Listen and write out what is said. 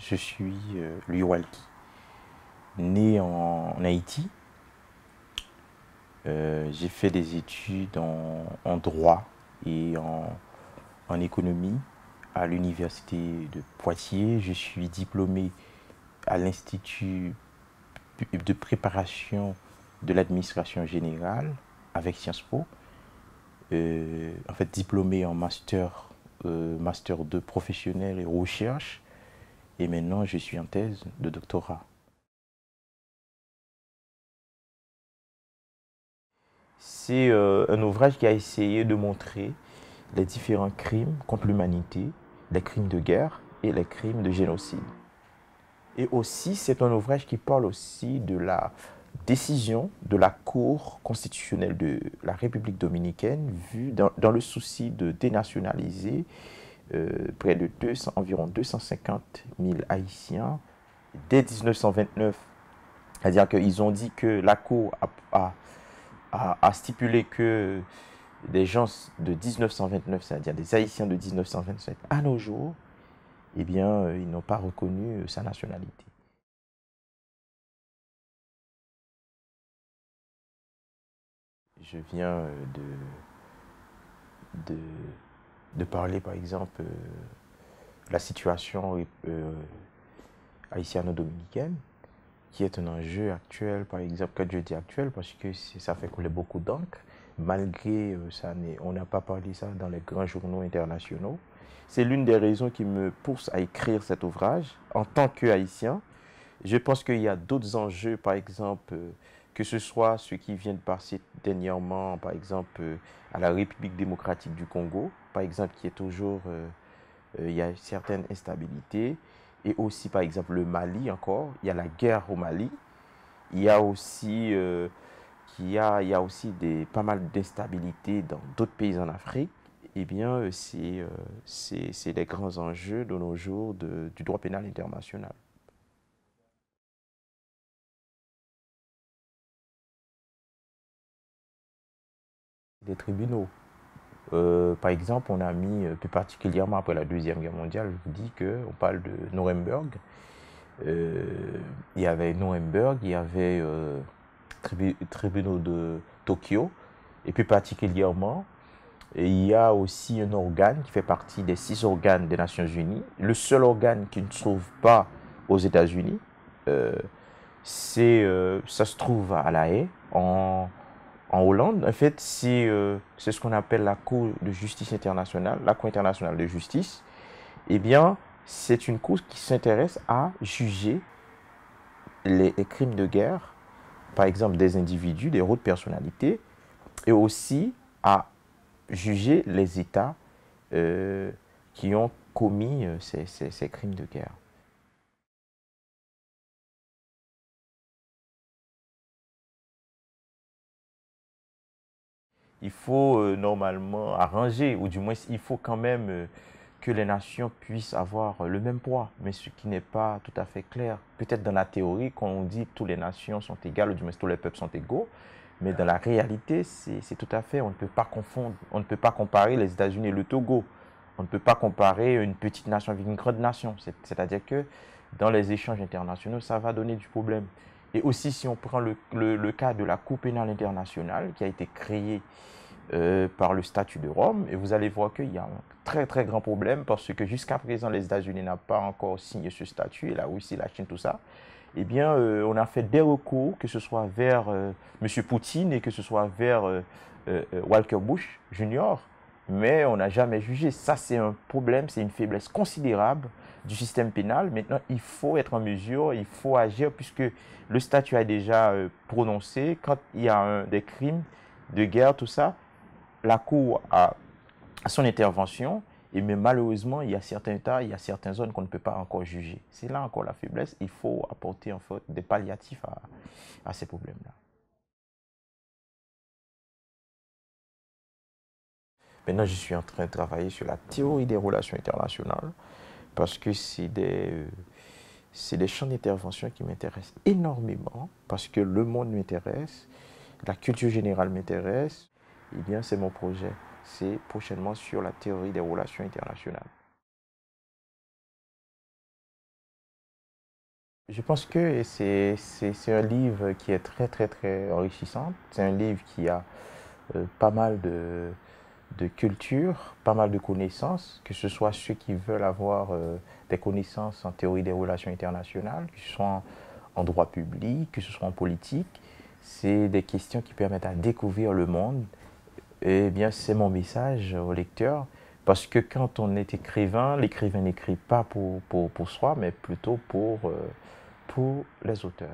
Je suis Liwalki, né en Haïti. J'ai fait des études en droit et en économie à l'université de Poitiers. Je suis diplômé à l'Institut de préparation de l'administration générale avec Sciences Po. En fait, diplômé en master 2 professionnel et recherche. Et maintenant, je suis en thèse de doctorat. C'est un ouvrage qui a essayé de montrer les différents crimes contre l'humanité, les crimes de guerre et les crimes de génocide. Et aussi, c'est un ouvrage qui parle aussi de la décision de la Cour constitutionnelle de la République dominicaine, vue dans le souci de dénationaliser près de environ 250 000 Haïtiens dès 1929. C'est-à-dire qu'ils ont dit que la Cour a stipulé que des gens de 1929, c'est-à-dire des Haïtiens de 1927 à nos jours, eh bien, ils n'ont pas reconnu sa nationalité. Je viens de, de parler, par exemple, de la situation haïtiano-dominicaine, qui est un enjeu actuel, par exemple, quand je dis actuel, parce que ça fait couler beaucoup d'encre, malgré on n'a pas parlé ça dans les grands journaux internationaux. C'est l'une des raisons qui me pousse à écrire cet ouvrage en tant qu'Haïtien. Je pense qu'il y a d'autres enjeux, par exemple, que ce soit ceux qui viennent passer dernièrement, par exemple, à la République démocratique du Congo, par exemple, qui est toujours, il y a certaines instabilités, et aussi, par exemple, le Mali encore, il y a la guerre au Mali, il y a aussi, pas mal d'instabilité dans d'autres pays en Afrique. Eh bien, c'est les grands enjeux de nos jours du droit pénal international. Des tribunaux. Par exemple, on a mis, plus particulièrement après la Deuxième Guerre mondiale, je vous dis qu'on parle de Nuremberg. Euh, il y avait Nuremberg, il y avait tribunaux de Tokyo, et plus particulièrement, il y a aussi un organe qui fait partie des 6 organes des Nations Unies. Le seul organe qui ne se trouve pas aux États-Unis, euh, ça se trouve à La Haye, en Hollande. En fait, c'est ce qu'on appelle la Cour de justice internationale, la Cour internationale de justice. Eh bien, c'est une cour qui s'intéresse à juger les crimes de guerre, par exemple des individus, des hautes personnalités, et aussi à juger les États euh, qui ont commis ces crimes de guerre. Il faut normalement arranger, ou du moins il faut quand même que les nations puissent avoir le même poids, mais ce qui n'est pas tout à fait clair. Peut-être dans la théorie, quand on dit que toutes les nations sont égales, ou du moins tous les peuples sont égaux, mais dans la réalité, c'est tout à fait, on ne peut pas confondre, on ne peut pas comparer les États-Unis et le Togo. On ne peut pas comparer une petite nation avec une grande nation. C'est-à-dire que dans les échanges internationaux, ça va donner du problème. Et aussi, si on prend le cas de la Cour pénale internationale qui a été créée par le statut de Rome, et vous allez voir qu'il y a un très très grand problème parce que jusqu'à présent, les États-Unis n'ont pas encore signé ce statut, et la Russie, la Chine, tout ça. Eh bien, on a fait des recours, que ce soit vers M. Poutine et que ce soit vers Walker Bush Jr., mais on n'a jamais jugé. Ça, c'est un problème, c'est une faiblesse considérable du système pénal. Maintenant, il faut être en mesure, il faut agir puisque le statut a déjà prononcé quand il y a des crimes de guerre, tout ça. La Cour a son intervention, et mais malheureusement, il y a certains États, il y a certaines zones qu'on ne peut pas encore juger. C'est là encore la faiblesse. Il faut apporter en fait des palliatifs à ces problèmes-là. Maintenant, je suis en train de travailler sur la théorie des relations internationales parce que c'est des champs d'intervention qui m'intéressent énormément parce que le monde m'intéresse, la culture générale m'intéresse. Eh bien, c'est mon projet. C'est prochainement sur la théorie des relations internationales. Je pense que c'est un livre qui est très, très, très enrichissant. C'est un livre qui a pas mal de culture, pas mal de connaissances, que ce soit ceux qui veulent avoir des connaissances en théorie des relations internationales, que ce soit en droit public, que ce soit en politique. C'est des questions qui permettent à découvrir le monde. Eh bien, c'est mon message au lecteur. Parce que quand on est écrivain, l'écrivain n'écrit pas pour soi, mais plutôt pour les auteurs.